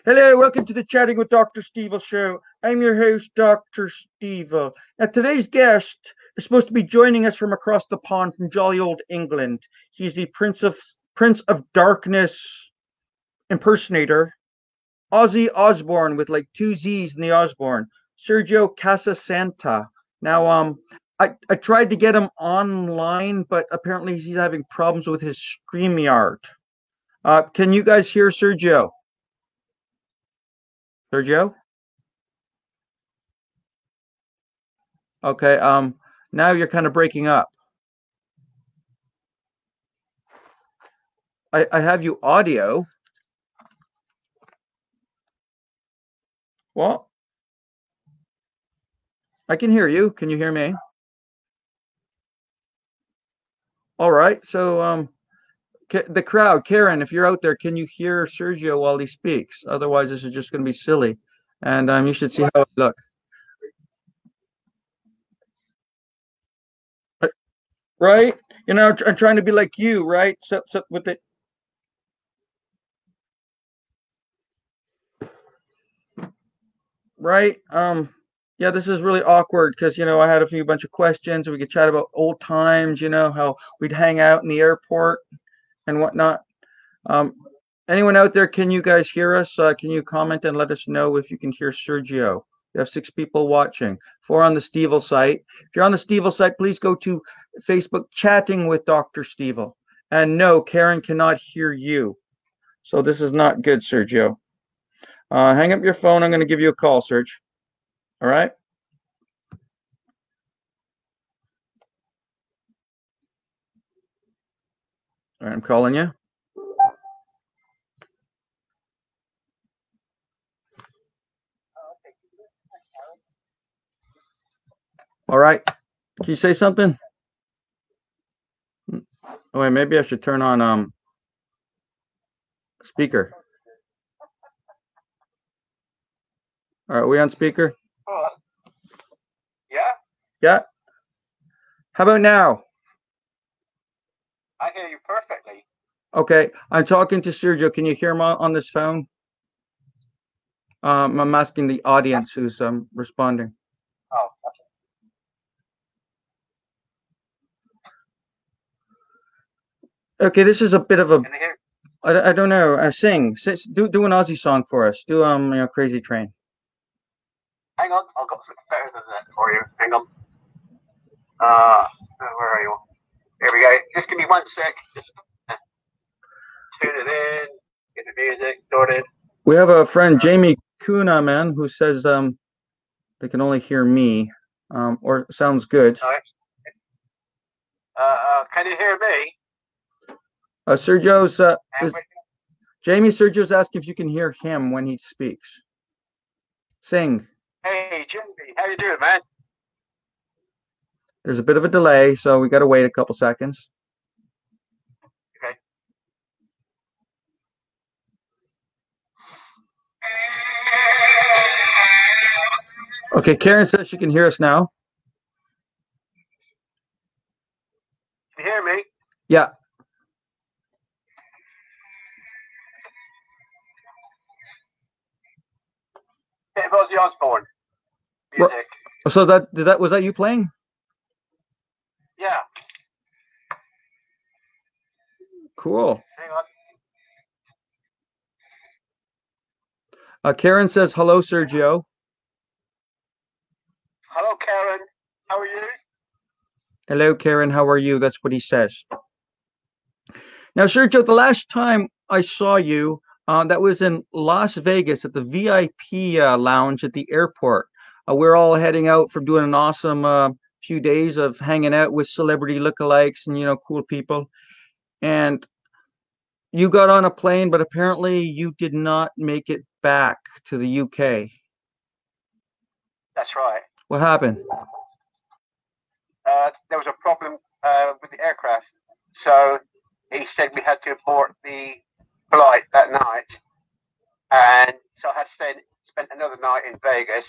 Hello, welcome to the Chatting with Dr. Stevel show. I'm your host, Dr. Stevel. Now, today's guest is supposed to be joining us from across the pond from jolly old England. He's the Prince of Darkness impersonator, Ozzy Osbourne with like two Z's in the Osbourne, Sergio Casasanta. Now, I tried to get him online, but apparently he's having problems with his StreamYard. Can you guys hear Sergio? Sergio? Okay, now you're kind of breaking up. I have you audio. Well, I can hear you. Can you hear me? All right. So, the crowd, Karen, if you're out there, can you hear Sergio while he speaks? Otherwise, this is just going to be silly. And you should see how I look. Right? You know, I'm trying to be like you, right? So with it. Right? Yeah, this is really awkward because, I had a bunch of questions. We could chat about old times, how we'd hang out in the airport and whatnot. Um, Anyone out there, can you guys hear us? Can you comment and let us know if you can hear Sergio? We have 6 people watching, 4 on the Stevel site. If you're on the Stevel site, please go to Facebook Chatting with Dr. Stevel. And no, Karen cannot hear you. So this is not good, Sergio. Hang up your phone. I'm going to give you a call, Serge. All right? All right, I'm calling you. All right. Can you say something? Oh, wait, maybe I should turn on speaker. All right, are we on speaker? Yeah? Yeah. How about now? I hear you perfectly. Okay, I'm talking to Sergio. Can you hear him on this phone? I'm asking the audience who's responding. Oh, Okay, this is a bit of a. can you hear? I don't know. Do an Aussie song for us. Do Crazy Train. Hang on, I've got something better than that for you. Hang on. Where are you? Here we go. Just give me 1 sec. Just tune it in. Get the music started. We have a friend, Jamie Kuna, man, who says they can only hear me, or sounds good. All right. Can you hear me? Sergio's Sergio's asking if you can hear him when he speaks. Sing. Hey, Jimmy, how you doing, man? There's a bit of a delay, so we got to wait a couple seconds. Okay. Okay, Karen says she can hear us now. Can you hear me? Yeah. Bit of Ozzy Osbourne music. So was that you playing? Yeah. Cool. Hang on. Karen says hello, Sergio. Hello, Karen. How are you? Hello, Karen. How are you? That's what he says. Now, Sergio, the last time I saw you, that was in Las Vegas at the VIP lounge at the airport. We're all heading out from doing an awesome few days of hanging out with celebrity lookalikes and cool people. And you got on a plane, but apparently you did not make it back to the UK. That's right. What happened? There was a problem with the aircraft. So he said we had to abort the flight that night. And so I had to spend another night in Vegas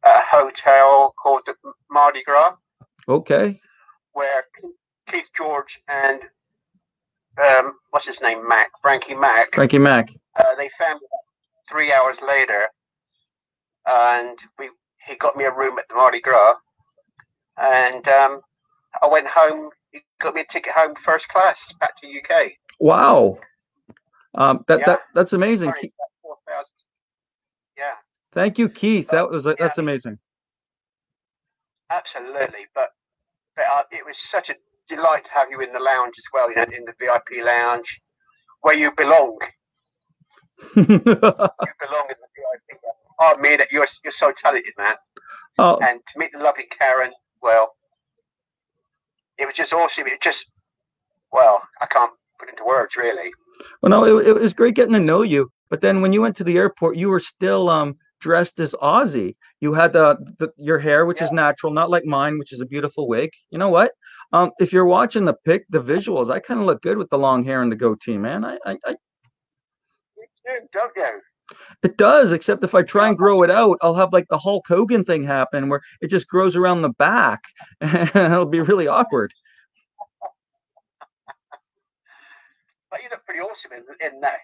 at a hotel called the Mardi Gras. Okay. Where Keith George and what's his name, Frankie Mac. Frankie Mac. They found 3 hours later, and he got me a room at the Mardi Gras, and I went home. He got me a ticket home first class back to UK. Wow. That's amazing. Yeah. Thank you, Keith. That's amazing. Absolutely, but it was such a delight to have you in the lounge as well. You know, in the VIP lounge where you belong. You belong in the VIP. Oh, man, you're so talented, man. Oh. And to meet the lovely Karen, well, it was just awesome. It just, well, I can't put it into words, really. Well, no, it was great getting to know you. But then when you went to the airport, you were still dressed as Ozzy. You had your hair, which is natural, not like mine, which is a beautiful wig. You know what? If you're watching the visuals, I kind of look good with the long hair and the goatee, man. I don't you? It does, except if I try and grow it out, I'll have like the Hulk Hogan thing happen where it just grows around the back, and it'll be really awkward. But you look pretty awesome in that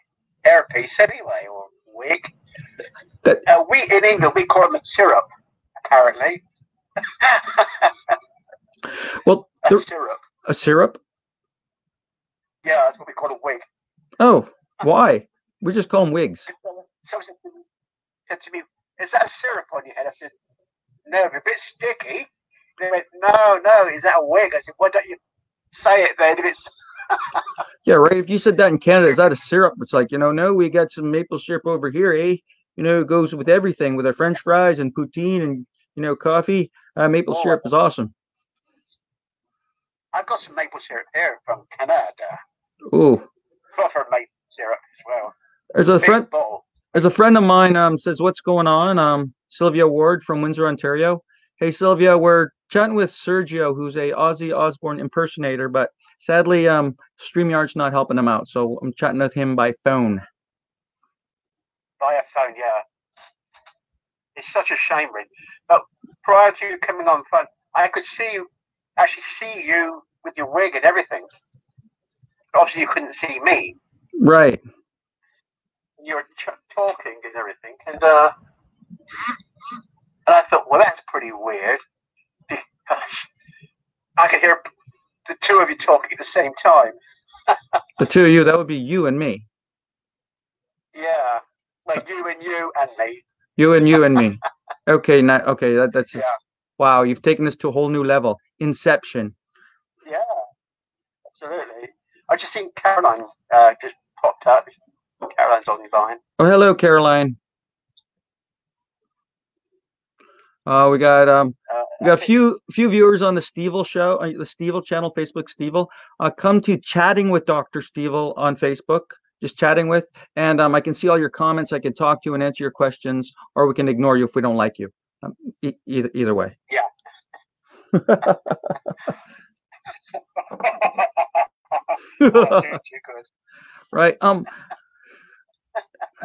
hairpiece anyway, or wig. We in England, we call them a syrup, apparently. Well, syrup. A syrup? Yeah, that's what we call a wig. Oh, why? We just call them wigs. Someone said to me, "Is that a syrup on your head?" I said, "No, a bit sticky." They went, "No, is that a wig?" I said, "Why don't you say it then if it's..." Yeah, right. If you said that in Canada, is that a syrup? It's like, no, we got some maple syrup over here, eh? It goes with everything, with our French fries and poutine and, coffee. Maple syrup is awesome. I've got some maple syrup here from Canada. Ooh. Proper maple syrup as well. There's a friend of mine says, "What's going on?" Sylvia Ward from Windsor, Ontario. Hey, Sylvia, we're chatting with Sergio, who's a Ozzy Osbourne impersonator, but sadly, StreamYard's not helping him out, so I'm chatting with him by phone. Via phone, yeah. It's such a shame, Rick. But prior to you coming on phone, I could actually see you with your wig and everything. Obviously, you couldn't see me. Right. You were talking and everything, and I thought, well, that's pretty weird, because I could hear the two of you talking at the same time. The two of you, that would be you and me. Yeah, like you and me. You and me. Okay, that's just, wow, you've taken this to a whole new level. Inception. Yeah, absolutely. I just seen Caroline just popped up. Caroline's on the line. Oh, hello, Caroline. We got a few viewers on the Stevel show, the Stevel channel, Facebook Stevel. Come to Chatting with Dr. Stevel on Facebook, just chatting with, and I can see all your comments. I can talk to you and answer your questions, or we can ignore you if we don't like you. Either way. Yeah. Right.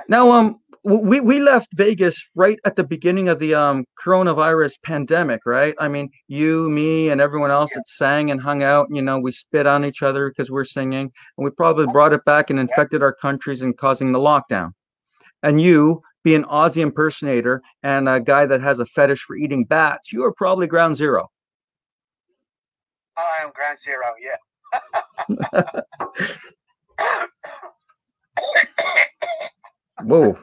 Now, we left Vegas right at the beginning of the coronavirus pandemic, right? I mean, you, me, and everyone else that sang and hung out, we spit on each other because we're singing, and we probably brought it back and infected our countries and causing the lockdown. And you, being an Ozzy impersonator and a guy that has a fetish for eating bats, you are probably ground zero. I am ground zero, yeah. Whoa.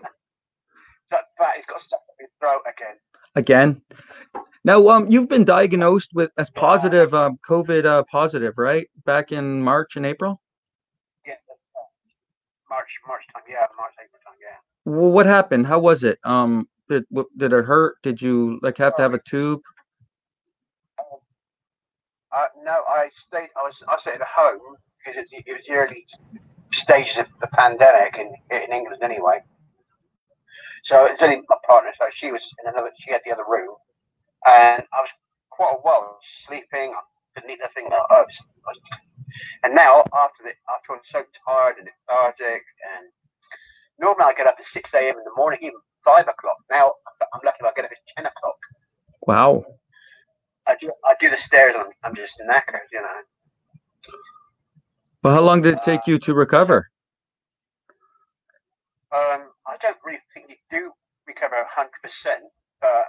That bat, he's got stuff in his throat again. Again? Now, you've been diagnosed as positive, COVID positive, right? Back in March and April? Yeah, March time, yeah, March, April time, yeah. Well, what happened? How was it? Did it hurt? Did you have to have a tube? No, I stayed at home because it was the early stages of the pandemic in England anyway. So it's only my partner, so she had the other room, and I was quite a while sleeping. I didn't eat nothing. And now after I'm so tired and lethargic, and normally I get up at 6 a.m. in the morning, even 5 o'clock. Now I'm lucky if I get up at 10 o'clock. Wow. I do the stairs, and I'm just knackered, Well, how long did it take you to recover? I don't really think you recover 100%, but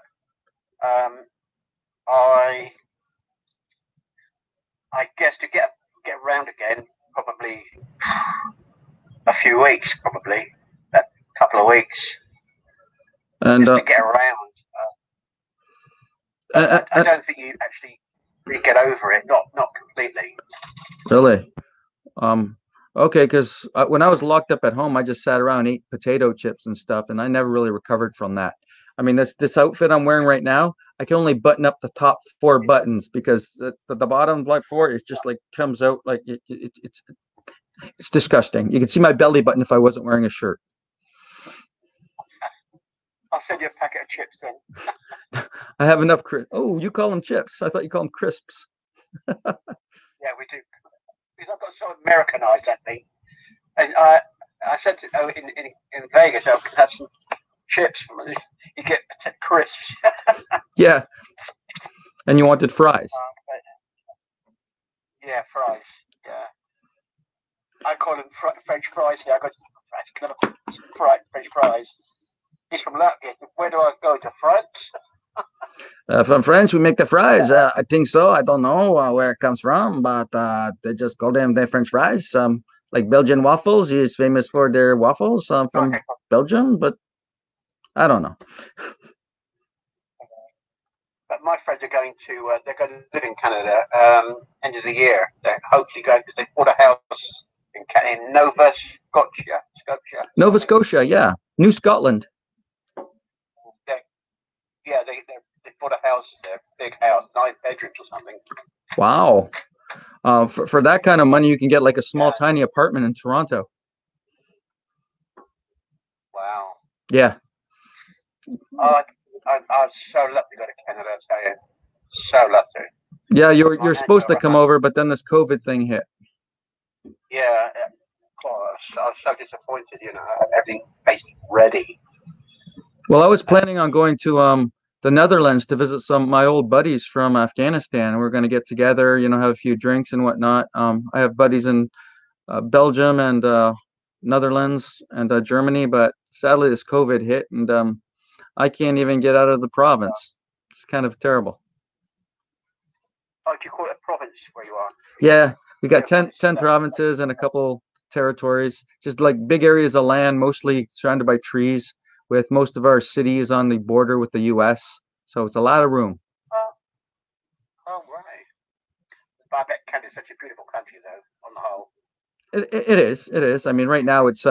I guess to get around again, probably a few weeks, probably a couple of weeks, And just to get around. I don't think you actually really get over it, not completely. Really? Okay, because when I was locked up at home, I just sat around and ate potato chips and stuff, and I never really recovered from that. I mean, this outfit I'm wearing right now, I can only button up the top 4 buttons because the bottom like 4 is just like comes out like it's disgusting. You can see my belly button if I wasn't wearing a shirt. I'll send you a packet of chips then. I have enough. Oh, you call them chips? I thought you call them crisps. Yeah, we do. Because I've got so Americanized, I think. And I said in Vegas, I could have some chips. You get crisps. Yeah. And you wanted fries. Yeah, fries. Yeah. I call them French fries here. I go to French fries. He's from Latvia. Where do I go? To France? From France, we make the fries. I think so. I don't know where it comes from, but they just call them the French fries. Like Belgian waffles is famous for their waffles from Belgium, but I don't know. But my friends are going to they're going to live in Canada end of the year. They're hopefully going because they bought a house in Nova Scotia. Nova Scotia, yeah, New Scotland. Yeah, they bought a house there, big house, 9 bedrooms or something. Wow. For that kind of money, you can get like a small, tiny apartment in Toronto. Wow. Yeah. I was so lucky to go to Canada, I tell you. So lucky. Yeah, you're supposed to come over, but then this COVID thing hit. Yeah. Gosh, I was so disappointed, everything basically ready. Well, I was planning on going to the Netherlands to visit some of my old buddies from Afghanistan. We're going to get together, have a few drinks and whatnot. I have buddies in Belgium and Netherlands and Germany, but sadly this COVID hit and I can't even get out of the province. It's kind of terrible. Oh, do you call it a province where you are? Yeah, we got 10 provinces and a couple territories, just like big areas of land, mostly surrounded by trees, with most of our cities on the border with the U.S. So it's a lot of room. Oh, right. I bet Canada's such a beautiful country, though, on the whole. It is. I mean, right now it's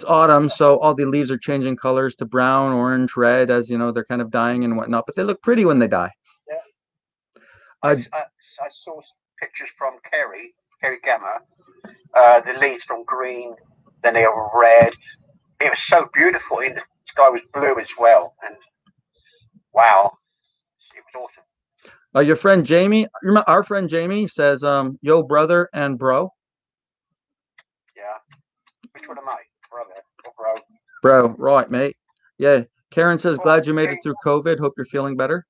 autumn, so all the leaves are changing colors to brown, orange, red, as they're kind of dying and whatnot. But they look pretty when they die. Yeah. I saw pictures from Kerry Gamma. The leaves from green, then they were red. It was so beautiful. The sky was blue as well, and wow, it was awesome. Your friend Jamie, our friend Jamie says, "Yo, brother and bro." Yeah. Which one am I, brother or bro? Bro, right, mate. Yeah. Karen says, "Glad you made it through COVID. Hope you're feeling better."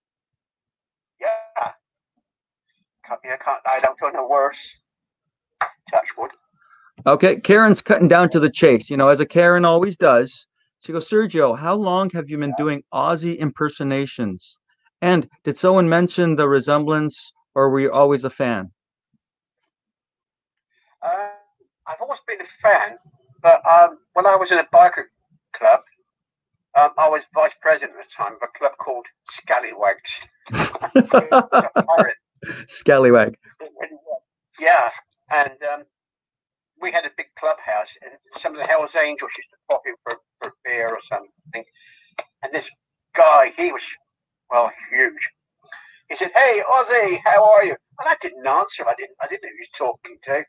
Yeah. I don't feel no worse. Touch wood. Okay, Karen's cutting down to the chase, as a Karen always does. She goes, "Sergio, how long have you been doing Aussie impersonations? And did someone mention the resemblance, or were you always a fan?" I've always been a fan, but when I was in a biker club, I was vice president at the time of a club called Scallywags. Scallywag. Yeah, and we had a big clubhouse, and some of the Hells Angels used to pop in for a beer or something. And this guy, he was, huge. He said, "Hey, Ozzy, how are you?" And I didn't answer him. I didn't know who he was talking to.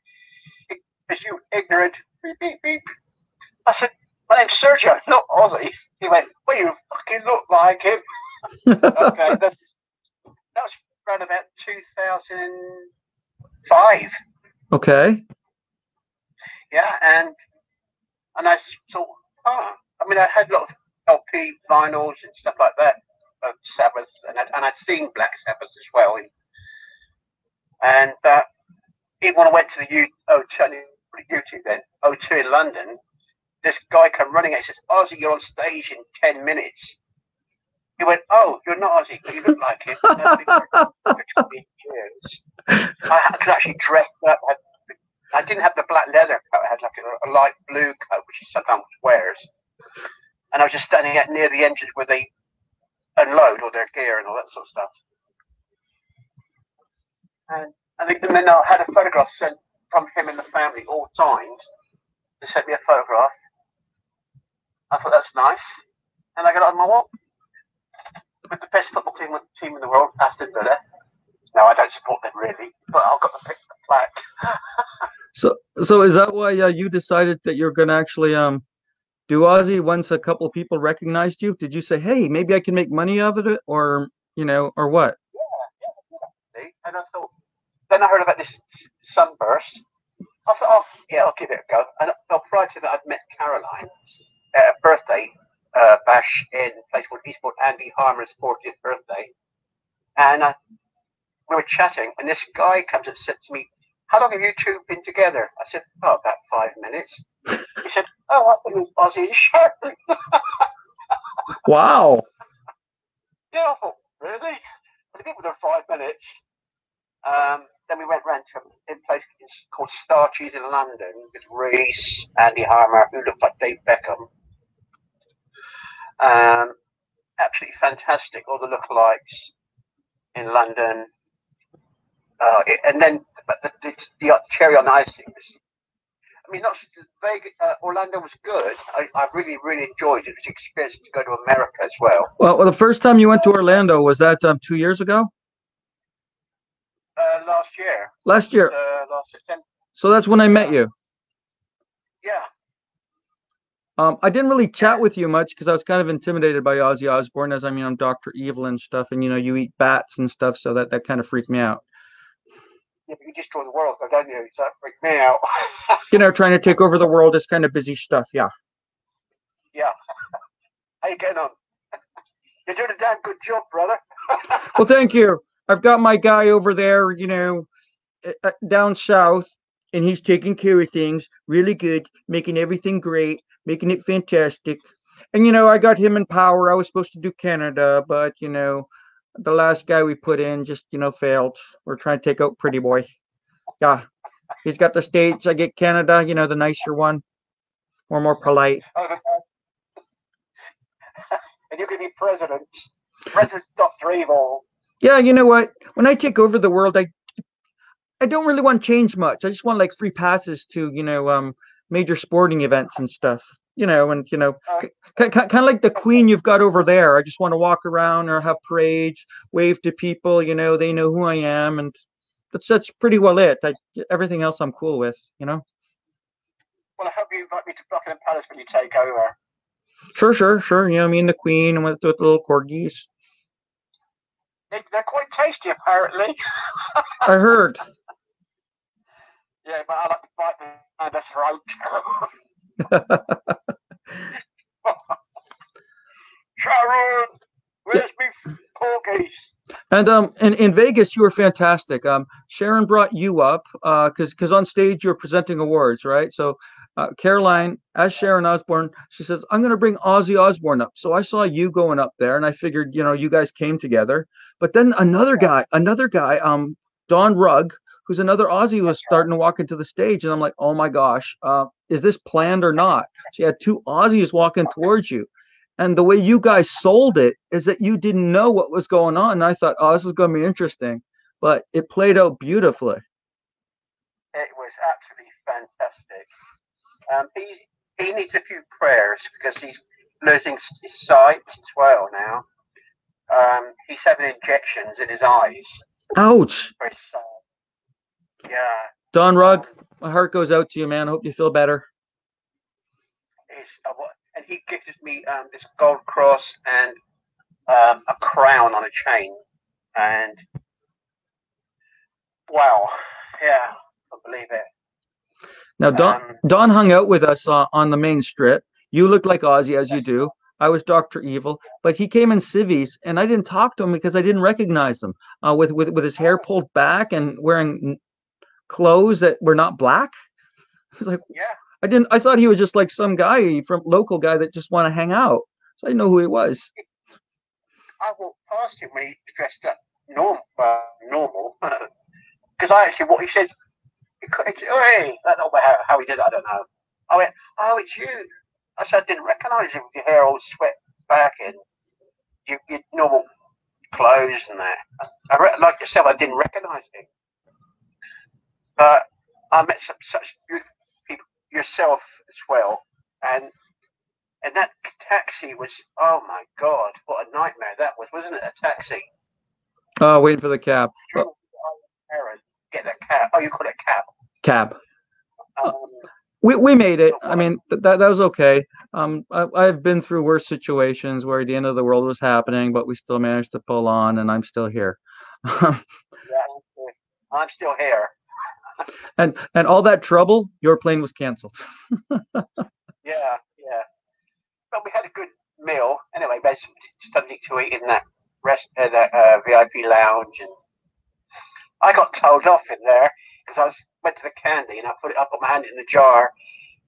"Is you ignorant?" Beep, beep, beep. I said, "My name's Sergio, not Ozzy." He went, "Well, you fucking look like him." Okay, that was around about 2005. Okay. Yeah, and I thought, I had a lot of LP vinyls and stuff like that of Sabbath, and I'd seen Black Sabbath as well. And even when I went to the U2 then, O2 in London, this guy come running out. He says, Ozzy, you're on stage in 10 minutes. He went, oh, you're not Ozzy, but you look like him. I've been for 20 years. I had actually dressed up. I didn't have the black leather coat. I had like a light blue coat, which he sometimes wears. And I was just standing out near the entrance where they unload all their gear and all that sort of stuff. And then I had a photograph sent from him and the family, all signed. They sent me a photograph. I thought that's nice. And I got it on my wall. With the best football team in the world, Aston Villa. No, I don't support them really, but I've got the plaque. So is that why you decided that you're going to actually do Ozzy once a couple of people recognized you? Did you say, hey, maybe I can make money out of it, or or what? Yeah. And I thought, then I heard about this sunburst. I thought, oh, yeah, I'll give it a go. And prior to that, I'd met Caroline at a birthday bash in a place called Eastport, Andy Harmer's 40th birthday. And we were chatting, and this guy comes and said to me, how long have you two been together? I said, oh, about 5 minutes. He said, oh, I thought it was Ozzy and Sharon. Wow. Yeah, I thought, really? I've been with her 5 minutes. Then we went round to a place called Star Cheese in London with Reese, Andy Harmer, who looked like Dave Beckham. Absolutely fantastic, all the lookalikes in London. And then the cherry on the icing was, I mean, not Vegas, Orlando was good. I really, really enjoyed it. It was an experience to go to America as well. Well, the first time you went to Orlando, was that 2 years ago? Last year. Last year. Last September. So that's when I met you. Yeah. I didn't really chat with you much because I was kind of intimidated by Ozzy Osbourne, as I'm Dr. Evil and stuff, and you eat bats and stuff, so that kind of freaked me out. Yeah, but you destroy the world, don't you? So that freaked me out. Trying to take over the world is kind of busy stuff, yeah. Yeah. How you getting on? You're doing a damn good job, brother. Well, thank you. I've got my guy over there, down south, and he's taking care of things really good, making everything great, making it fantastic. And, I got him in power. I was supposed to do Canada, but, the last guy we put in just, failed. We're trying to take out Pretty Boy. Yeah. He's got the States. I get Canada, the nicer one. We're more polite. And you can be president. President Dr. Evil. Yeah, you know what? When I take over the world, I don't really want to change much. I just want like free passes to, major sporting events and stuff. Kind of like the Queen you've got over there. I just want to walk around or have parades, wave to people. They know who I am, and that's pretty well it. Everything else I'm cool with. Well, I hope you invite me to Buckingham Palace when you take over. Sure. Me and the Queen with the little corgis. They're quite tasty, apparently. I heard. Yeah, but I like to bite them in the throat. Sharon, where's me corgis? And in Vegas, you were fantastic. Sharon brought you up because on stage you were presenting awards, right? So Caroline, as Sharon Osbourne, she says, I'm going to bring Ozzy Osbourne up. So I saw you going up there, and I figured, you guys came together. But then another guy, Don Rugg, who's another Aussie, was starting to walk into the stage, and I'm like, oh my gosh, is this planned or not? So you had two Aussies walking towards you. And the way you guys sold it is that you didn't know what was going on. And I thought, oh, this is going to be interesting. But it played out beautifully. It was absolutely fantastic. He needs a few prayers because he's losing his sight as well now. He's having injections in his eyes. Ouch. Very sad. Yeah. Don Rugg, my heart goes out to you, man. I hope you feel better. And he gifted me this gold cross and a crown on a chain. And wow, yeah, I believe it. Now, Don hung out with us on the main strip. You looked like Ozzy, as you do. I was Dr. Evil, but he came in civvies, and I didn't talk to him because I didn't recognize him. With his hair pulled back and wearing clothes that were not black. I was like, yeah. I thought he was just like some guy from local guy that just want to hang out. So I didn't know who he was. I walked past him when he was dressed up normal. Because I actually, what he said, oh, hey, I don't know how he did it, I don't know. I went, oh, it's you. I said, I didn't recognise you with your hair all swept back and your normal clothes and that. Like yourself, I didn't recognise him. But I met such beautiful people, yourself as well. And that taxi was, oh my God, what a nightmare that was, wasn't it? A taxi. Oh, waiting for the cab. Get that cab. Oh, you call it cab? Cab. Um, we made it. I mean, that was okay. I've been through worse situations where the end of the world was happening, but we still managed to pull on, and I'm still here. yeah, I'm still here. And all that trouble, your plane was canceled. Yeah. But we had a good meal. Anyway, we had something to eat in that VIP lounge, and I got told off in there because went to the candy and I put my hand in the jar,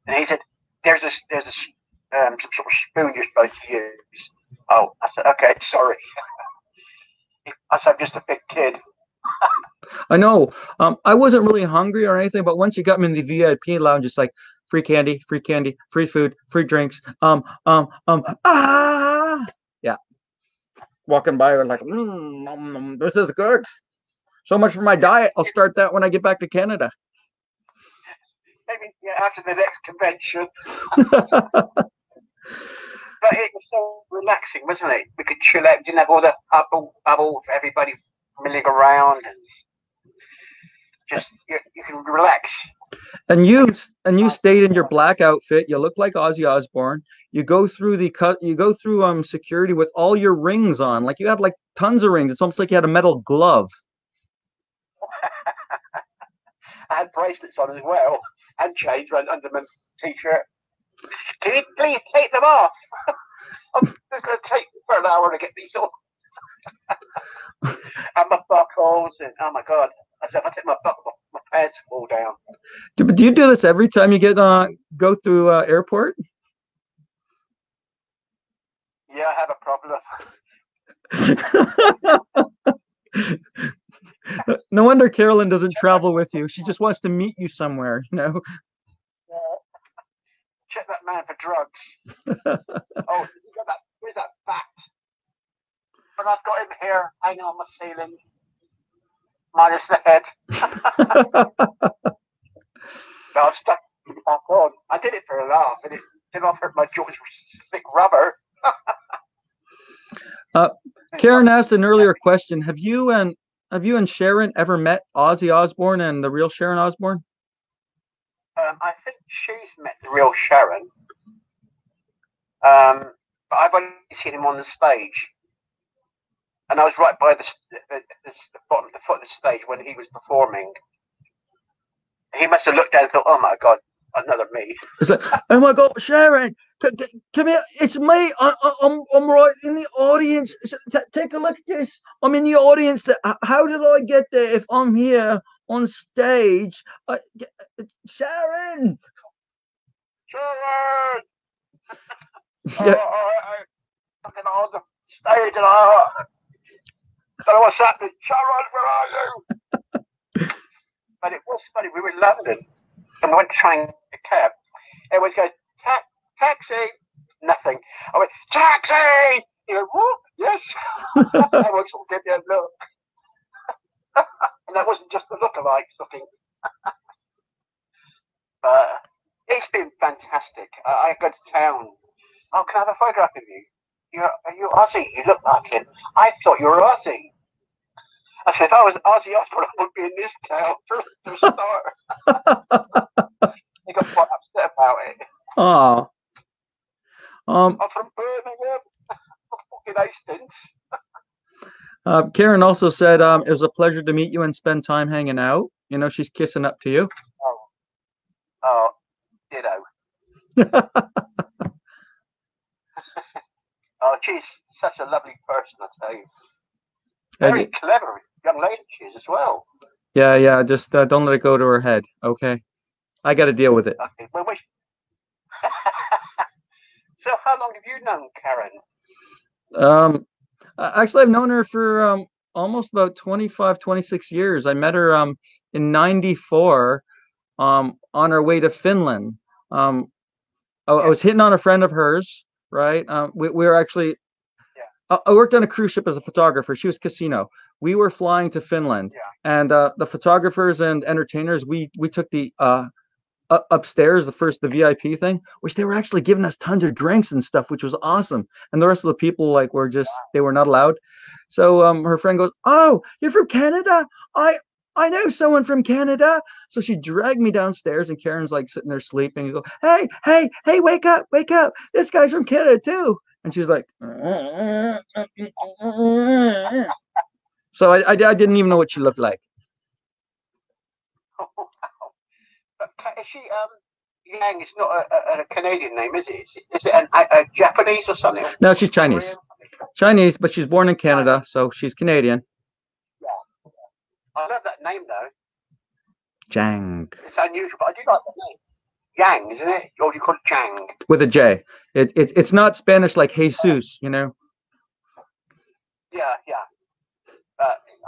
and he said, "There's some sort of spoon you're supposed to use." Oh, I said, "Okay, sorry." I said, "I'm just a big kid." I know. I wasn't really hungry or anything, but once you got me in the VIP lounge, it's like free candy, free food, free drinks. Yeah. Walking by, we're like, this is good. So much for my diet. I'll start that when I get back to Canada. Maybe after the next convention. But it was so relaxing, wasn't it? We could chill out. Didn't have all the bubbles, everybody milling around, and just you can relax. And you stayed in your black outfit. You look like Ozzy Osbourne. You go through security with all your rings on. Like you have like tons of rings. It's almost like you had a metal glove. I had bracelets on as well, and chains under my t-shirt. Can you please take them off? I'm just going to take for an hour to get these off. And my buckles, and oh my God. I said, if I take my buckle, my pants fall down. Do you do this every time you go through airport? Yeah, I have a problem. No wonder Carolyn doesn't travel with you. She just wants to meet you somewhere, you know. Check that man for drugs. Oh, where's that bat? But I've got him here hanging on my ceiling, minus the head. No, I've stuck it back on. I did it for a laugh, and it did not hurt my jaws with thick rubber. Karen asked an earlier question. Have you and Sharon ever met Ozzy Osbourne and the real Sharon Osbourne? I think she's met the real Sharon. But I've only seen him on the stage. And I was right by the bottom, the foot of the stage when he was performing. He must have looked down and thought, "Oh my God, another me." It's like, "Oh my God, Sharon, come here! It's me. I'm right in the audience. Take a look at this. I'm in the audience. How did I get there if I'm here on stage? Sharon." Sharon. Yeah. Looking on the stage, and I don't know what's happening. Sharon, where are you? But it was funny. We were in London, and we went to try and get a cab. Everyone goes, taxi. Nothing. I went, taxi. He went, what? Yes. Everyone sort of gave me a look. And that wasn't just the lookalikes looking. It's been fantastic. I go to town. Oh, can I have a photograph of you? Are you Ozzy? You look like it. I thought you were Ozzy. I said, if I was Ozzy Osbourne, I wouldn't be in this town for a start. He got quite upset about it. Oh. I'm from Birmingham. Fucking Hastings. Karen also said it was a pleasure to meet you and spend time hanging out. You know, she's kissing up to you. Oh, ditto. Oh, she's such a lovely person, I tell you. Very clever young lady she is as well. Yeah. Just don't let it go to her head, okay? I got to deal with it. Okay. Well, how long have you known Karen? Actually, I've known her for almost about 25, 26 years. I met her in '94 on our way to Finland. Um, I was hitting on a friend of hers, right? We were actually, I worked on a cruise ship as a photographer. She was casino. We were flying to Finland, and the photographers and entertainers, we took the upstairs, the VIP thing, which they were actually giving us tons of drinks and stuff, which was awesome. And the rest of the people like were just they were not allowed. So her friend goes, "Oh, you're from Canada? I know someone from Canada." So she dragged me downstairs, and Karen's like sitting there sleeping. You go, "Hey, hey, hey, wake up, wake up! This guy's from Canada too." And she's like, so I didn't even know what she looked like. But is she Yang? It's not a Canadian name, is it? Is it a Japanese or something? No, she's Chinese. Korean? Chinese, but she's born in Canada, so she's Canadian. Yeah. I love that name though. Jang. It's unusual, but I do like the name. Yang, isn't it? Or do you call it Jang? With a J. It's not Spanish like Jesus, you know? Yeah, yeah.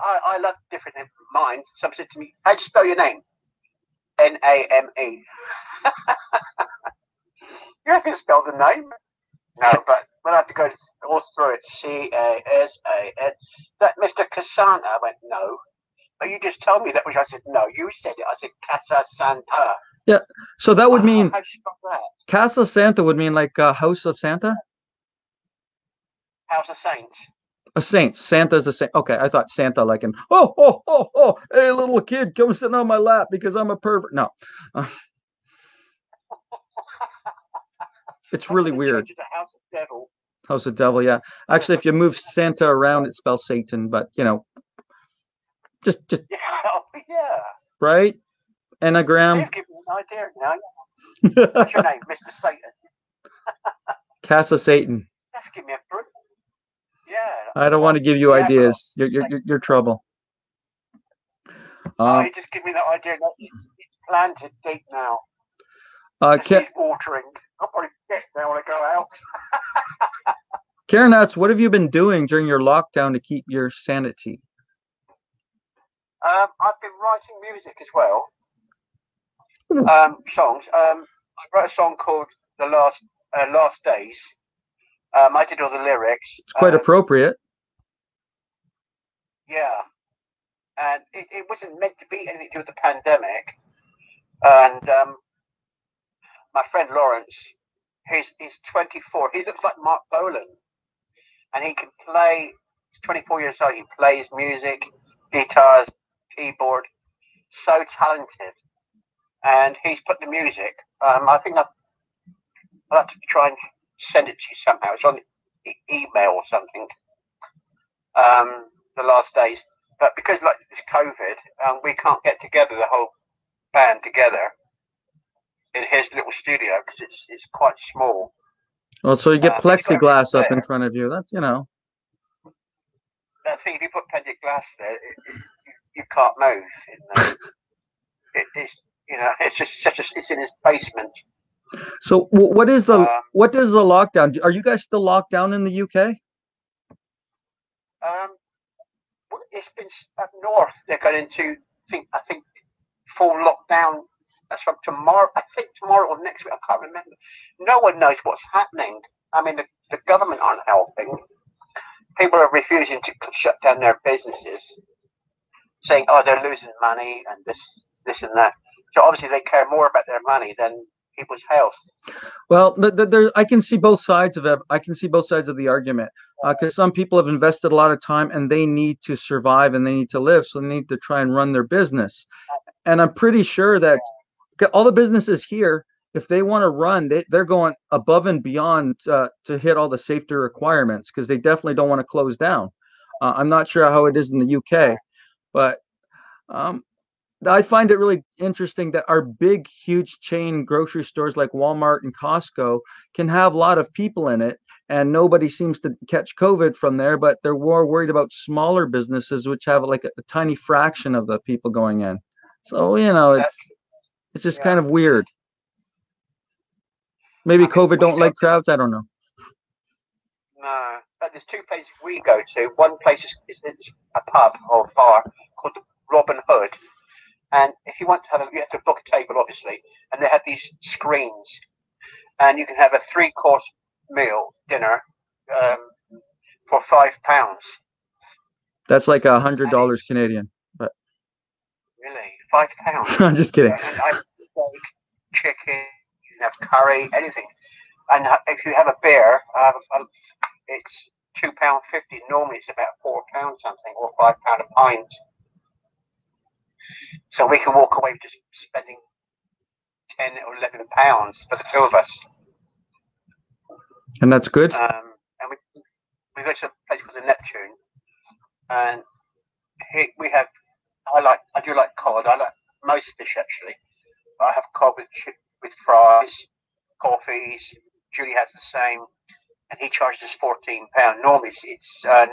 I love different names. Mine, some said to me, "How do you spell your name?" Name. You have to spell the name. No, but when I have to go all through it, Casan. That Mr. Casanta, I went, no. But you just told me that, which I said, no. You said it. I said, Casa Santa. Yeah, so that would mean, how do you spell that? Casa Santa would mean like House of Santa? House of Saints. A saint. Santa's a saint. Okay, I thought Santa like an, hey, little kid, come sit on my lap because I'm a pervert. No. It's really weird. House of Devil. House of Devil, yeah. Actually, if you move Santa around, it spells Satan, but, you know, just yeah. Right? Anagram. You've given me an idea now. What's your name, Mr. Satan? Casa Satan. That's give me a brilliant. Yeah. I don't want to give you ideas. You're trouble. You just give me that idea. It's planted deep now. It's watering. I'll probably get there when I go out. Karen asks, what have you been doing during your lockdown to keep your sanity? I've been writing music as well. Songs. I wrote a song called "The Last Days." I did all the lyrics. It's quite appropriate. Yeah, and it wasn't meant to be anything to do with the pandemic. And my friend Lawrence, he's 24. He looks like Mark Bolan, and he can play. He's 24 years old. He plays music, guitars, keyboard. So talented, and he's put the music. I think I'll have to try and send it to you somehow. It's on email or something. The Last Days, but because like this COVID, we can't get together, the whole band together in his little studio because it's quite small. Well, so you get plexiglass up in front of you. That's, you know. I think if you put plexiglass there, you can't move. It's you know, it's just it's in his basement. So what does the lockdown? Are you guys still locked down in the UK? It's been up north. They're going into I think full lockdown. That's from tomorrow. I think tomorrow or next week. I can't remember. No one knows what's happening. I mean, the government aren't helping. People are refusing to shut down their businesses, saying, "Oh, they're losing money and this and that." So obviously, they care more about their money than people's health. Well, I can see both sides of it. I can see both sides of the argument because some people have invested a lot of time and they need to survive and they need to live, so they need to try and run their business. And I'm pretty sure that all the businesses here, if they want to run, they're going above and beyond to hit all the safety requirements because they definitely don't want to close down. I'm not sure how it is in the UK, but I find it really interesting that our big, huge chain grocery stores like Walmart and Costco can have a lot of people in it, and nobody seems to catch COVID from there, but they're more worried about smaller businesses, which have like a tiny fraction of the people going in. So, you know, it's just kind of weird. Maybe COVID don't like crowds. I don't know. like there's two places we go to. One place is a pub or bar called Robin Hood, and if you want to have, you have to book a table, obviously, and they have these screens, and you can have a 3-course meal dinner for £5. That's like $100 Canadian. But really, £5. I'm just kidding. And I have steak, chicken, you can have curry, anything. And if you have a beer, it's £2.50. Normally it's about £4 something, or £5 a pint. So we can walk away just spending £10 or £11 for the two of us. And that's good. And we go to a place called the Neptune, and here we have. I do like cod. I like most fish actually. I have cod with fries, coffees. Julie has the same, and he charges us £14. Normally it's £9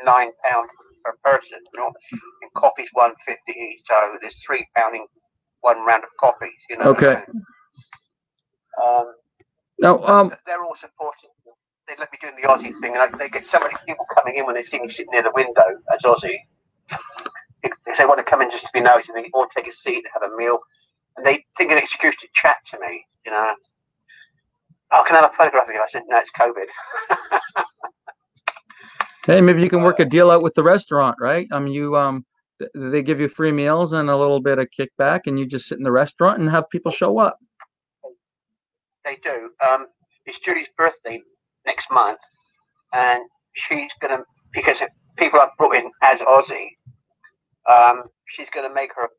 per person. And coffee's £1.50 each, so there's £3 in one round of coffees. You know. Okay. Now, they're all supportive. They let me do the Aussie thing, and they get so many people coming in when they see me sitting near the window as Aussie. If they want to come in just to be nosy, they all take a seat and have a meal, and they think an excuse to chat to me. You know. Oh, can I have a photograph of you? I said, no, it's COVID. hey, maybe you can work a deal out with the restaurant, right? I mean, they give you free meals and a little bit of kickback, and you just sit in the restaurant and have people show up. They do. It's Julie's birthday next month, and she's gonna, because people I've brought in as Aussie, she's gonna make her a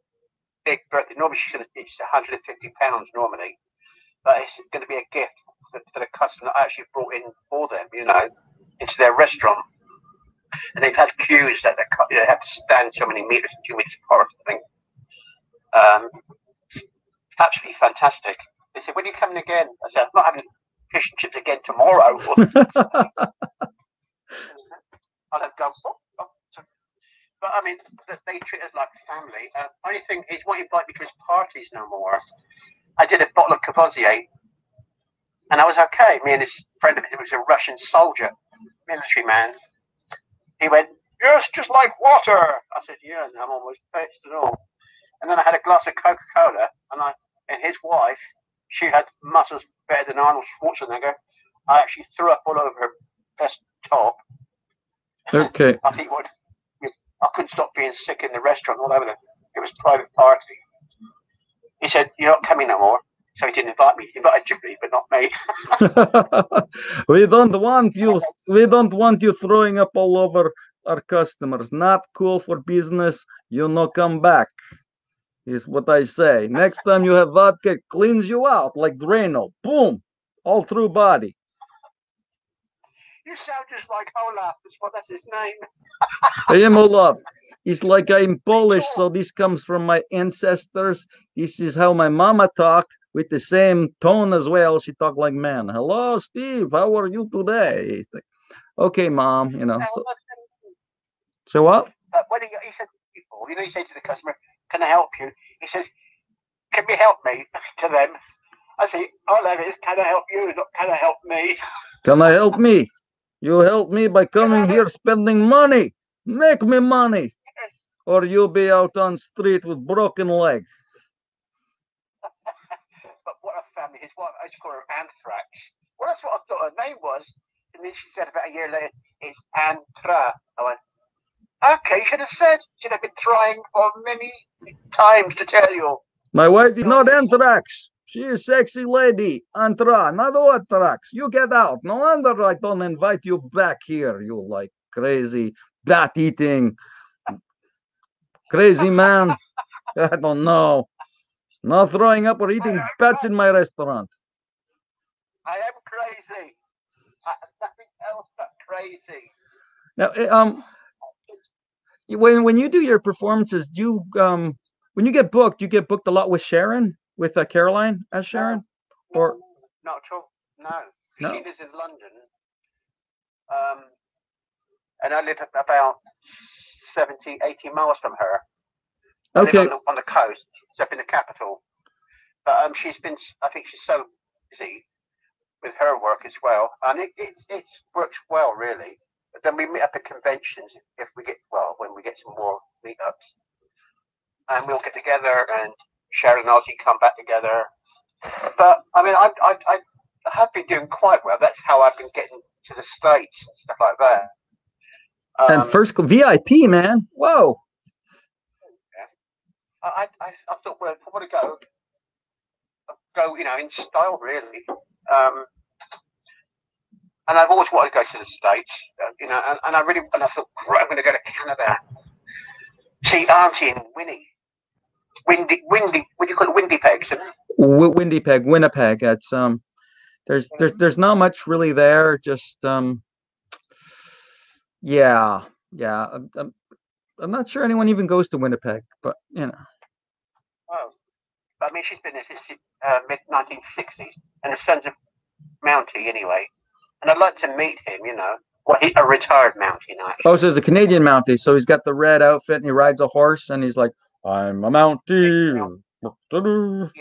big birthday. Normally it's £150 normally, but it's gonna be a gift for the customer I actually brought in for them, you know, into their restaurant. And they've had queues that they have to stand so many meters, 2 meters apart, I think. Absolutely fantastic. They said, when are you coming again? I said, I'm not having fish and chips again tomorrow. I'll have gone, but I mean, they treat us like family. Only thing is, won't invite me to his parties no more. I did a bottle of Cavazier, and I was okay. Me and this friend of his, who was a Russian soldier, military man. He went, yes, just like water. I said, yeah, and I'm almost fixed and all. And then I had a glass of Coca-Cola, and his wife, she had muscles better than Arnold Schwarzenegger. I actually threw up all over her best top. Okay. I couldn't stop being sick in the restaurant all over it was a private party. He said, you're not coming no more. So he didn't invite me. He invited Julie, but not me. We don't want you throwing up all over our customers. Not cool for business. You no come back, is what I say. Next time you have vodka, it cleans you out like Drano. Boom. All through body. You sound just like Olaf. That's his name. I am Olaf. It's like I'm Polish, so this comes from my ancestors. This is how my mama talked, with the same tone as well. She talked like man. Hello, Steve. How are you today? Like, okay, Mom. You know. So what? When he said to people, you know, he said to the customer, "Can I help you?" He says, "Can you help me?" To them, I say, "All of it is, can I help you? Not can I help me?" Can I help me? You help me by coming here spending money. Make me money, or you'll be out on street with broken leg. But what a family. His wife, I used to call her Anthrax. Well, that's what I thought her name was. And then she said about a year later, it's Antra. I went, okay, you should have said. Should have been trying for many times to tell you. My wife is not Anthrax. She is sexy lady. Antra, not Anthrax. You get out. No wonder I don't invite you back here, you like crazy bat-eating crazy man. I don't know. No throwing up or eating bats in my restaurant. I am crazy. Nothing else but crazy. Now, when you do your performances, do you when you get booked a lot with Sharon, with Caroline as Sharon, or not at all? No. She lives in London, and I live about 70, 80 miles from her. Okay. I live on the coast, it's up in the capital. But I think she's so busy with her work as well, and it works well, really. then we meet up at conventions if we get when we get some more meetups, and we'll get together and Sharon and Ozzy come back together. But I mean, I have been doing quite well. That's how I've been getting to the States and stuff like that. And first VIP, man. Whoa. I thought, well, if I want to go, in style, really. And I've always wanted to go to the States, and I thought, right, I'm going to go to Canada. See Auntie and Winnie. Windy, what do you call it? Windy Pegs. Winnipeg. It's there's not much really there. Just yeah. I'm not sure anyone even goes to Winnipeg, but Oh, I mean, she's been there since mid 1960s, and the son's a Mountie anyway. And I'd like to meet him. Well, he's a retired Mountie now. Oh, so he's a Canadian Mountie. So he's got the red outfit and he rides a horse and he's like, I'm a Mountie. Wasn't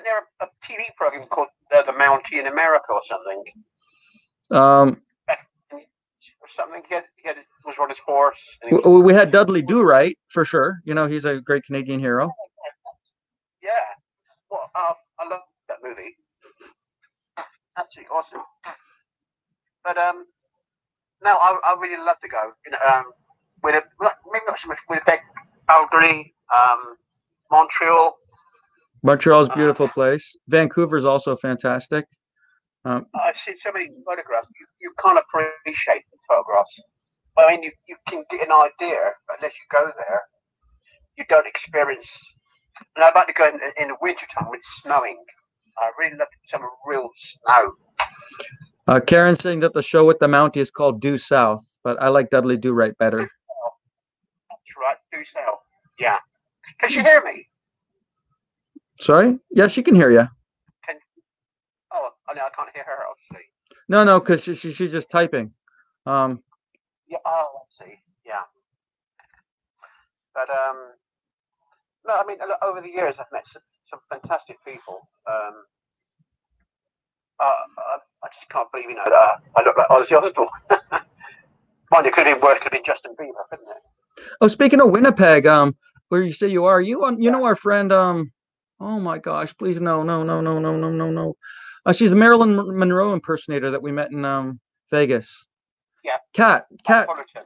there a TV program called The Mountie in America or something? Or something. He was on his horse. We had Dudley Do Right for sure. He's a great Canadian hero. Yeah. Well, I love that movie. Absolutely awesome. But no, I really love to go. Maybe not so much Winnipeg, Calgary, Montreal. Montreal's a beautiful place. Vancouver's also fantastic. I've seen so many photographs. You can't appreciate the photographs. I mean, you can get an idea, but unless you go there, you don't experience. And I'd like to go in the wintertime when it's snowing. I really love some real snow. Karen's saying that the show with the Mountie is called Due South, but I like Dudley Do Right better. That's right, Due South. Yeah. Can she hear me? Sorry? Yeah, she can hear you. I can't hear her, obviously. No, because she's just typing. Yeah. Let's see. Yeah. But no, I mean, over the years, I've met some fantastic people. I just can't believe, that I look like Ozzy Osbourne. Mind, it could have been worse. Could have been Justin Bieber, couldn't it? Oh, speaking of Winnipeg, where you say you are, our friend, oh my gosh, please, no. She's a Marilyn Monroe impersonator that we met in Vegas. Yeah. Kat Fullerton.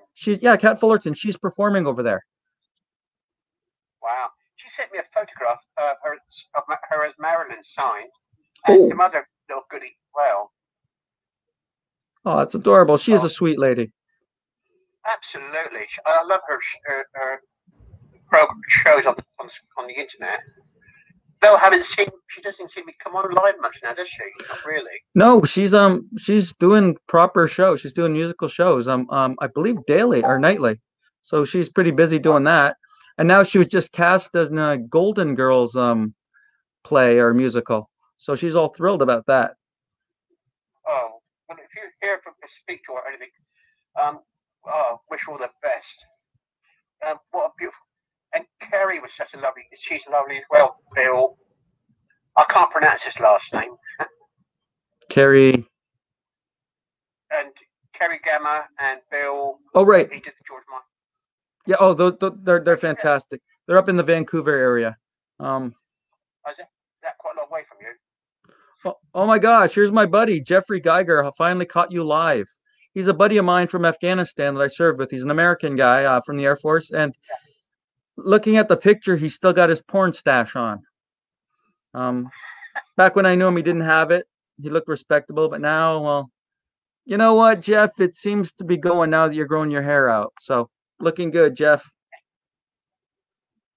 Kat Fullerton. She's performing over there. Wow. She sent me a photograph of her as Marilyn signed, and some other little goodie as well. Oh, that's adorable. She is a sweet lady. Absolutely. I love her shows on the internet. Though she doesn't seem to come on live much now, does she? Not really. No, she's doing proper shows. She's doing musical shows. I believe daily or nightly. So she's pretty busy doing that. And now she was just cast as in a Golden Girls play or musical. So she's all thrilled about that. Oh, well, if you hear from her, speak to her or anything, wish her all the best. What a beautiful. And Kerry was she's lovely as well, Bill. I can't pronounce his last name. Kerry. And Kerry Gamma and Bill. Oh, right. He did the George Michael. Yeah, they're fantastic. They're up in the Vancouver area. Is that quite a long way from you? Oh my gosh, here's my buddy, Jeffrey Geiger. I finally caught you live. He's a buddy of mine from Afghanistan that I served with. He's an American guy from the Air Force. And looking at the picture, he's still got his porn stash on. Back when I knew him, he didn't have it. He looked respectable, but now, well, you know what, Jeff? It seems to be going now that you're growing your hair out. So, looking good, Jeff.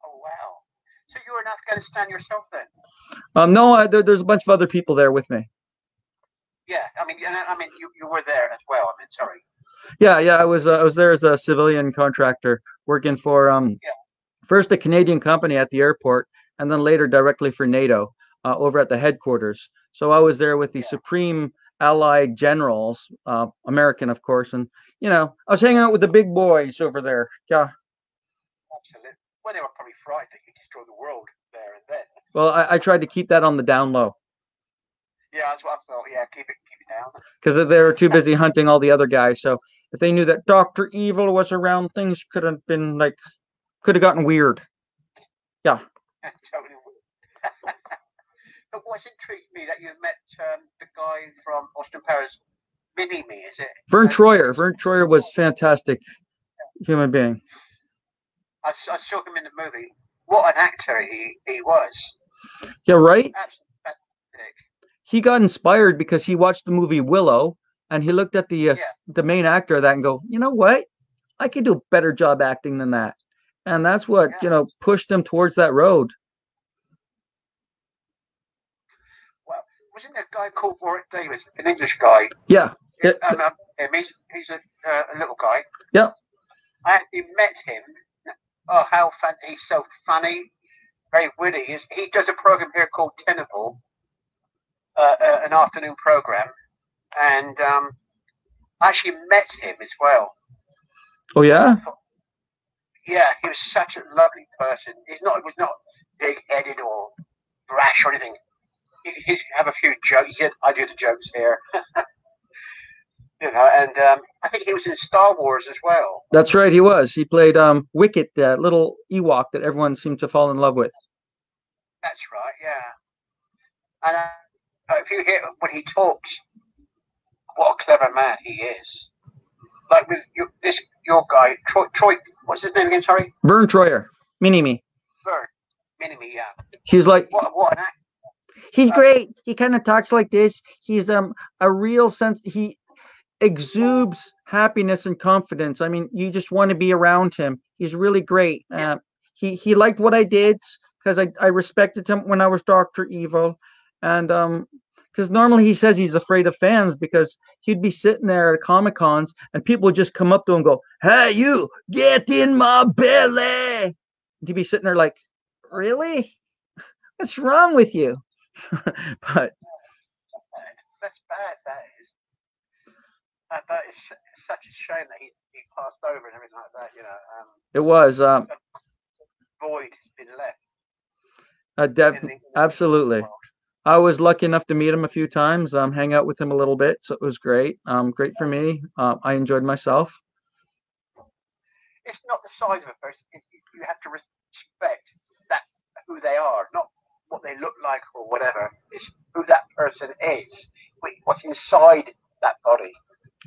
Oh, wow. So you were in Afghanistan yourself then? No, there's a bunch of other people there with me. Yeah, I mean, you were there as well. I mean, sorry. Yeah, I was there as a civilian contractor working for first a Canadian company at the airport, and then later directly for NATO over at the headquarters. So I was there with the Supreme Allied Generals, American, of course, and I was hanging out with the big boys over there. Yeah. Absolutely. Well, they were probably frightened that you destroyed the world there and then. Well, I tried to keep that on the down low. Yeah, that's what I thought. Yeah, keep it town. Because they were too busy hunting all the other guys. So if they knew that Dr. Evil was around, things could have been like, could have gotten weird. Yeah. Totally. But what's intrigued me that you met the guy from Austin Powers, Mini-Me, is it? Vern Troyer. Vern Troyer was fantastic human being. I saw him in the movie. What an actor he was. Yeah, right? Absolutely fantastic. He got inspired because he watched the movie Willow, and he looked at the main actor of that and go, you know what? I could do a better job acting than that. And that's what, pushed him towards that road. Well, wasn't there a guy called Warwick Davis, an English guy? Yeah. He's a little guy. Yeah. I actually met him. Oh, he's so funny, very witty. He does a program here called Tenable, an afternoon program, and I actually met him as well. Oh yeah. Yeah, he was such a lovely person. He was not big-headed or brash or anything. He'd have a few jokes. He said, "I do the jokes here." And I think he was in Star Wars as well. That's right, he was. He played Wicket, that little Ewok that everyone seemed to fall in love with. That's right, yeah. And if you hear when he talks, what a clever man he is. Like with your guy, Troy, what's his name again, sorry? Vern Troyer, Mini-Me. Vern, Mini-Me, yeah. He's like... What an actor. He's great. He kind of talks like this. He's a real sense... He exudes happiness and confidence. I mean, you just want to be around him. He's really great. He liked what I did because I respected him when I was Dr. Evil. And because normally he says he's afraid of fans because he'd be sitting there at Comic-Cons and people would just come up to him and go, "Hey, you, get in my belly." And he'd be sitting there like, really? What's wrong with you? But that's bad, that is. But it's such a shame that he passed over and everything like that, it was. Void has been left. Absolutely. I was lucky enough to meet him a few times, hang out with him a little bit, so it was great. Great for me. I enjoyed myself. It's not the size of a person. You have to respect who they are, not what they look like or whatever. It's who that person is. What's inside that body.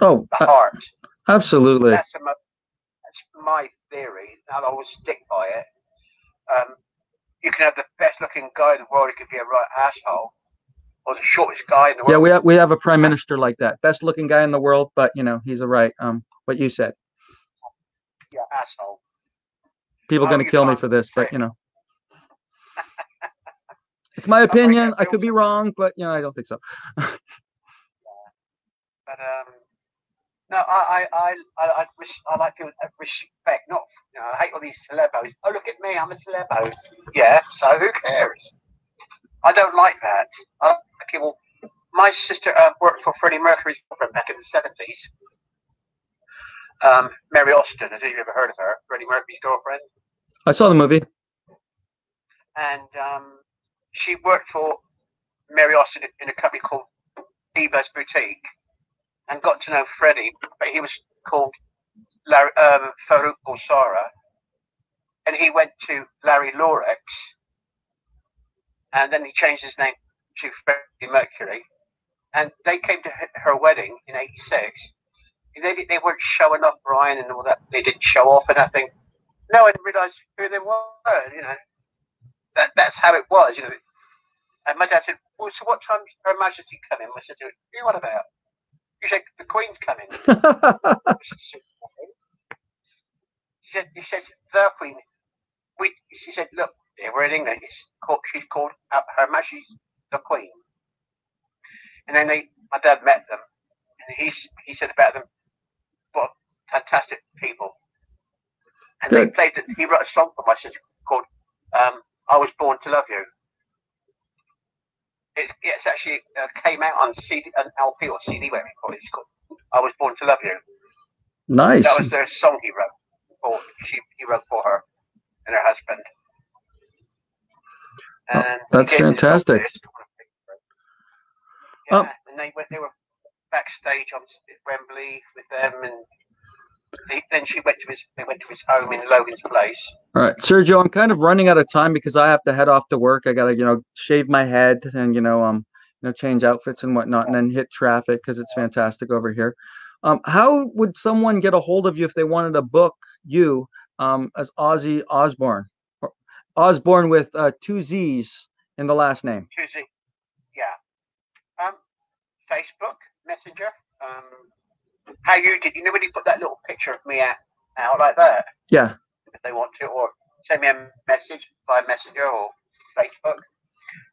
Oh, the heart. Absolutely. That's my theory. I'll always stick by it. You can have the best looking guy in the world. He could be a right asshole, or the shortest guy in the world. Yeah, we have a prime minister like that. Best looking guy in the world, but he's a right. What you said. Yeah, asshole. People are going to kill me for this, but it's my opinion. I could be wrong, but I don't think so. But no, I like people that respect. Not I hate all these celebos. Oh, look at me, I'm a celebo. Yeah, so who cares? I don't like that. I like people. My sister worked for Freddie Mercury's girlfriend back in the 70s. Mary Austin. I don't know if you've ever heard of her. Freddie Mercury's girlfriend. I saw the movie. And she worked for Mary Austin in a company called Diva's Boutique, and got to know Freddie, but he was called Farouk Bulsara, and he went to Larry Lorex, and then he changed his name to Freddie Mercury, and they came to her wedding in '86. They weren't showing off Brian and all that. They didn't show off and nothing. No, I didn't realise who they were. That's how it was. And my dad said, "Well, so what time's Her Majesty coming?" I said, "What are you on about?" He said, "The Queen's coming." He said, "The Queen." She said, "Look, we're in England. She's called Her Majesty the Queen." And then my dad met them, and he said about them, "What fantastic people." And Good. He wrote a song for my sister called "I Was Born to Love You." It's actually came out on CD, an LP or CD, whatever you call it. It's called "I Was Born to Love You." Nice. That was their song he wrote. He wrote for her and her husband. And that's fantastic. Yeah, and they were backstage on Wembley with them, and then they went to his home in Logan's Place. All right, Sergio, I'm kind of running out of time because I have to head off to work. I gotta, shave my head and change outfits and whatnot, and then hit traffic because it's fantastic over here. How would someone get a hold of you if they wanted to book you as Ozzy Osbourne? Osbourne with two Z's in the last name. Two Z, yeah. Facebook Messenger. How you did? You know when you put that little picture of me out like that? Yeah. If they want to, or send me a message by Messenger or Facebook.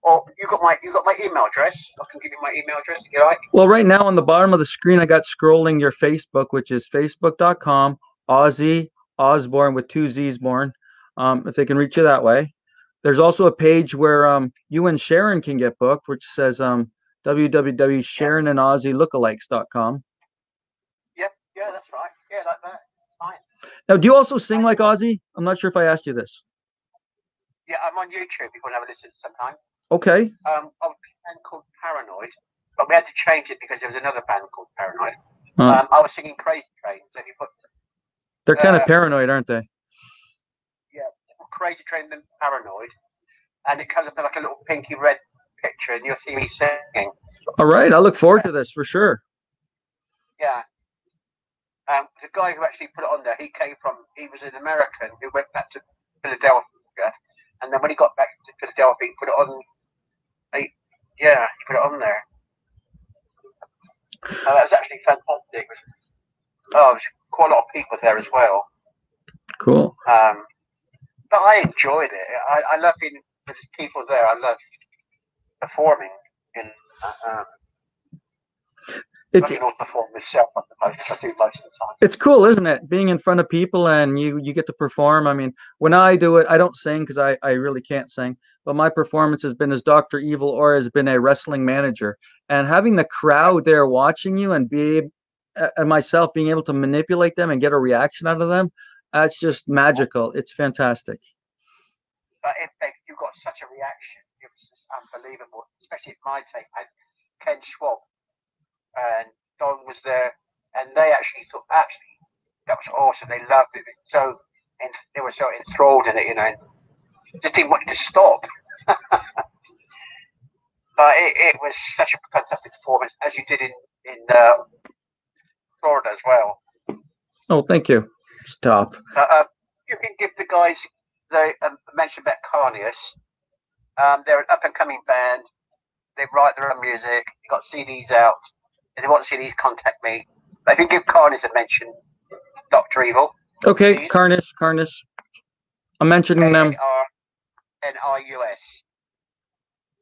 Or you got my email address. I can give you my email address if you like. Well, right now on the bottom of the screen, I got scrolling your Facebook, which is facebook.com Ozzy Osbourne with two Z's born. If they can reach you that way. There's also a page where you and Sharon can get booked, which says www.sharonandOzzyLookalikes.com. Yeah, that's right. Yeah, like that. Fine. Now, do you also sing like Ozzy? I'm not sure if I asked you this. Yeah, I'm on YouTube if you want to have a listen sometime. Okay. I was in a band called Paranoid, but we had to change it because there was another band called Paranoid. I was singing Crazy Train. So if you put, they're kind of paranoid, aren't they? Yeah, Crazy Train and Paranoid, and it comes up with like a little pinky red picture, and you'll see me singing. All right, I look forward to this for sure. Yeah. The guy who actually put it on there, he was an American who went back to Philadelphia, and then when he got back to Philadelphia, he put it on. He put it on there. That was actually fantastic. There's quite a lot of people there as well. Cool. But I enjoyed it. I love being with people there. I love performing in. I can also perform myself I do most of the time. It's cool, isn't it? Being in front of people and you get to perform. I mean, when I do it, I don't sing because I really can't sing. But my performance has been as Dr. Evil or has been a wrestling manager. And having the crowd there watching you and myself being able to manipulate them and get a reaction out of them, that's just magical. It's fantastic. But if you got such a reaction, it was just unbelievable. Especially at my take, Ken Schwab and Don was there, and they actually thought, that was awesome. They loved it. And they were so enthralled in it, and just didn't want it to stop. But it was such a fantastic performance, as you did in Florida as well. Oh, thank you. Stop. You can give the guys mention about Carnius. They're an up-and-coming band. They write their own music. They've got CDs out. If they want CDs, contact me. But if you give Carnius a mention, Dr. Evil. Okay, please. Carnius. I'm mentioning them. Carnius.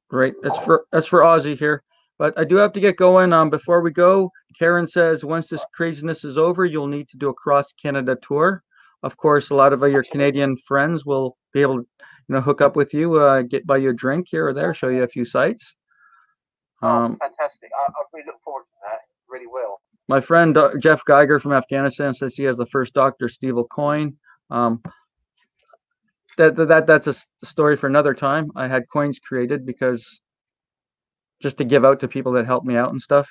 Right. That's for Ozzy here. But I do have to get going. Before we go, Karen says once this craziness is over, you'll need to do a cross Canada tour. Of course, a lot of your Canadian friends will be able to, hook up with you, buy you a drink here or there, show you a few sites. Fantastic! I really look forward to that. Really will. My friend Jeff Geiger from Afghanistan says he has the first Dr. Steve coin. That's a story for another time. I had coins created because just to give out to people that help me out and stuff,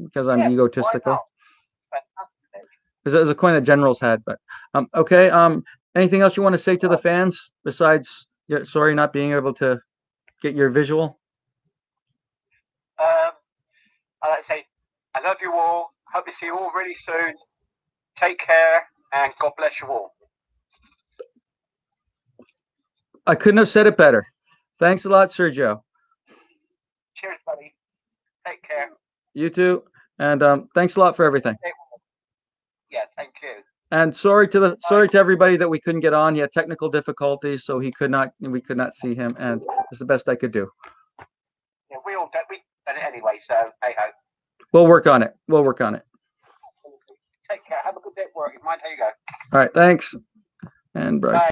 because I'm egotistical. There's a coin that generals had, but okay. Anything else you want to say to the fans besides sorry not being able to get your visual? I'd like to say I love you all. Hope to see you all really soon. Take care and God bless you all. I couldn't have said it better. Thanks a lot, Sergio. Cheers, buddy. Take care. You too. And thanks a lot for everything. Yeah, thank you. And sorry to everybody that we couldn't get on. He had technical difficulties, so we could not see him, and it's the best I could do. Yeah, we done it anyway, so hey ho. We'll work on it. Take care. Have a good day at work. Mind how you go. All right, thanks. And bye.